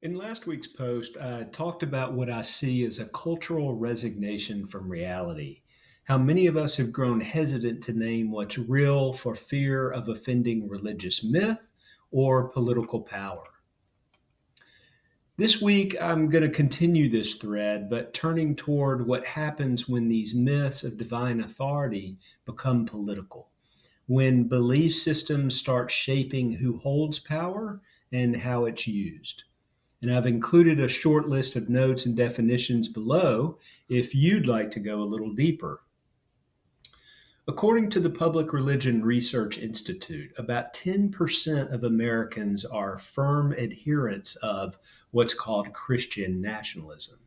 In last week's post, I talked about what I see as a cultural resignation from reality. How many of us have grown hesitant to name what's real for fear of offending religious myth or political power. This week, I'm going to continue this thread, but turning toward what happens when these myths of divine authority become political, when belief systems start shaping who holds power and how it's used. And I've included a short list of notes and definitions below if you'd like to go a little deeper. According to the Public Religion Research Institute, about 10% of Americans are firm adherents of what's called Christian nationalism,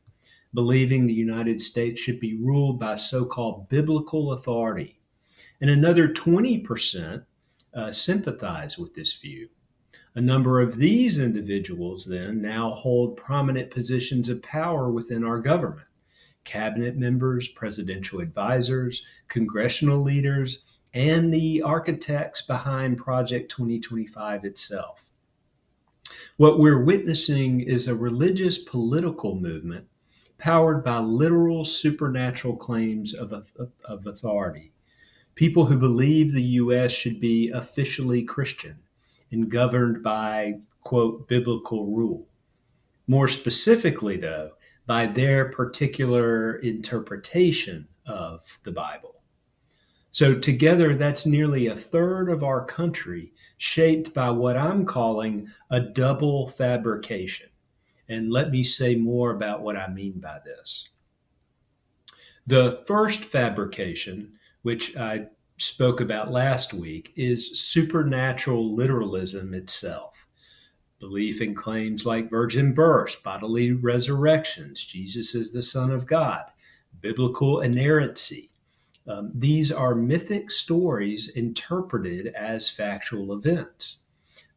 believing the United States should be ruled by so called biblical authority. And another 20% sympathize with this view. A number of these individuals then now hold prominent positions of power within our government: cabinet members, presidential advisors, congressional leaders, and the architects behind Project 2025 itself. What we're witnessing is a religious political movement powered by literal supernatural claims of authority. People who believe the U.S. should be officially Christian and governed by, quote, biblical rule. More specifically, though, by their particular interpretation of the Bible. So, together, that's nearly a third of our country shaped by what I'm calling a double fabrication. And let me say more about what I mean by this. The first fabrication, which I spoke about last week, is supernatural literalism itself. Belief in claims like virgin births, bodily resurrections, Jesus is the Son of God, biblical inerrancy. These are mythic stories interpreted as factual events.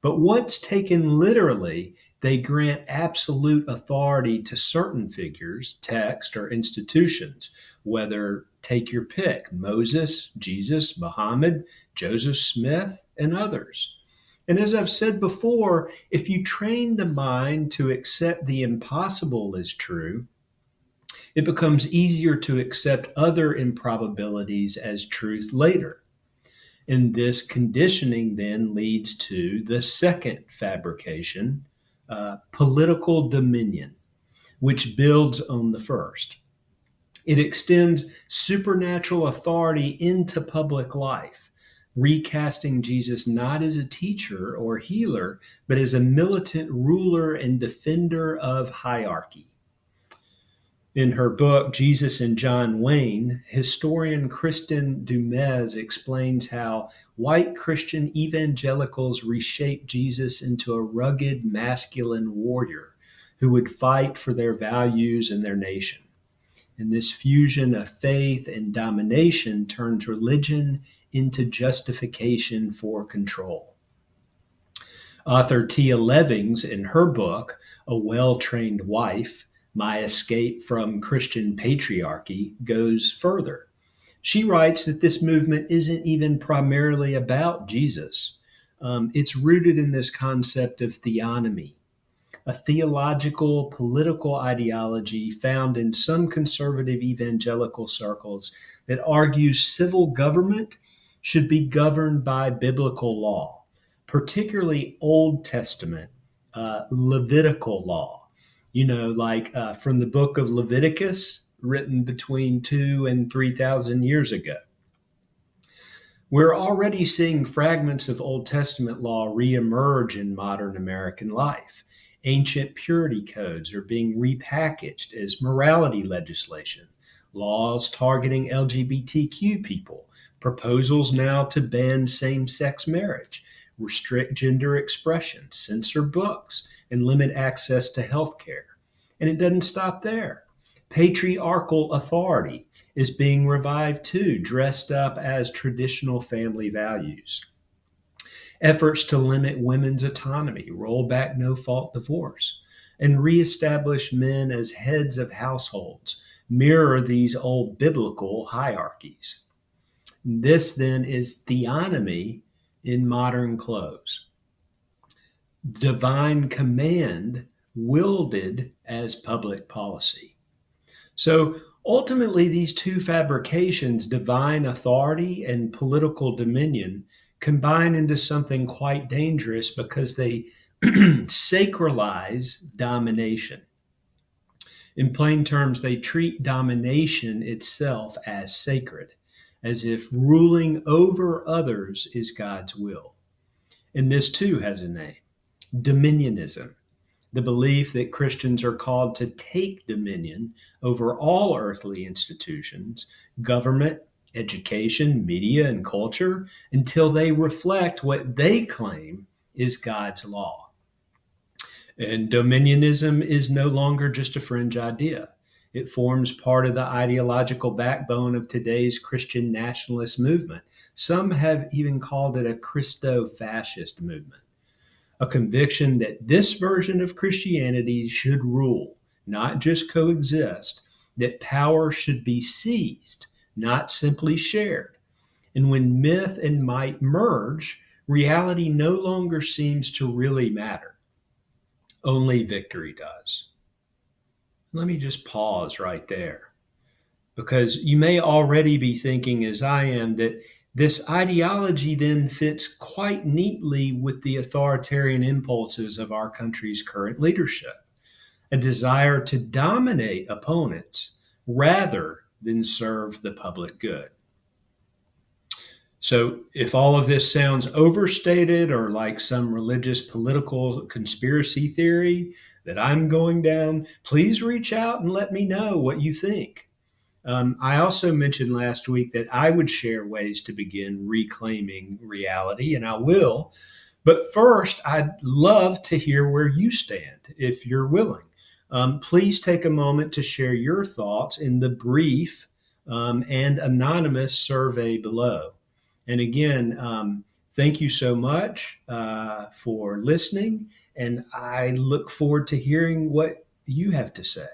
But once taken literally, they grant absolute authority to certain figures, texts, or institutions, whether take your pick: Moses, Jesus, Muhammad, Joseph Smith, and others. And as I've said before, if you train the mind to accept the impossible as true, it becomes easier to accept other improbabilities as truth later. And this conditioning then leads to the second fabrication, political dominion, which builds on the first. It extends supernatural authority into public life, recasting Jesus not as a teacher or healer, but as a militant ruler and defender of hierarchy. In her book, Jesus and John Wayne, historian Kristen Dumez explains how white Christian evangelicals reshaped Jesus into a rugged, masculine warrior who would fight for their values and their nation. And this fusion of faith and domination turns religion into justification for control. Author Tia Levings, in her book, A Well-Trained Wife, My Escape from Christian Patriarchy, goes further. She writes that this movement isn't even primarily about Jesus. It's rooted in this concept of theonomy, a theological, political ideology found in some conservative evangelical circles that argues civil government should be governed by biblical law, particularly Old Testament, Levitical law. From the book of Leviticus, written between 2 and 3,000 years ago. We're already seeing fragments of Old Testament law reemerge in modern American life. Ancient purity codes are being repackaged as morality legislation, laws targeting LGBTQ people, proposals now to ban same-sex marriage, restrict gender expression, censor books, and limit access to health care. And it doesn't stop there. Patriarchal authority is being revived too, dressed up as traditional family values. Efforts to limit women's autonomy, roll back no-fault divorce, and reestablish men as heads of households mirror these old biblical hierarchies. This then is theonomy in modern clothes. Divine command wielded as public policy. So ultimately, these two fabrications, divine authority and political dominion, combine into something quite dangerous because they sacralize domination. In plain terms, they treat domination itself as sacred, as if ruling over others is God's will. And this too has a name: dominionism, the belief that Christians are called to take dominion over all earthly institutions, government, education, media, and culture until they reflect what they claim is God's law. And dominionism is no longer just a fringe idea. It forms part of the ideological backbone of today's Christian nationalist movement. Some have even called it a Christo-fascist movement, a conviction that this version of Christianity should rule, not just coexist, that power should be seized, not simply shared. And when myth and might merge, reality no longer seems to really matter. Only victory does. Let me just pause right there, because you may already be thinking, as I am, that this ideology then fits quite neatly with the authoritarian impulses of our country's current leadership, a desire to dominate opponents rather than serve the public good. So if all of this sounds overstated or like some religious political conspiracy theory that I'm going down, please reach out and let me know what you think. I also mentioned last week that I would share ways to begin reclaiming reality, and I will. But first, I'd love to hear where you stand, if you're willing. Please take a moment to share your thoughts in the brief and anonymous survey below. And again, thank you so much for listening, and I look forward to hearing what you have to say.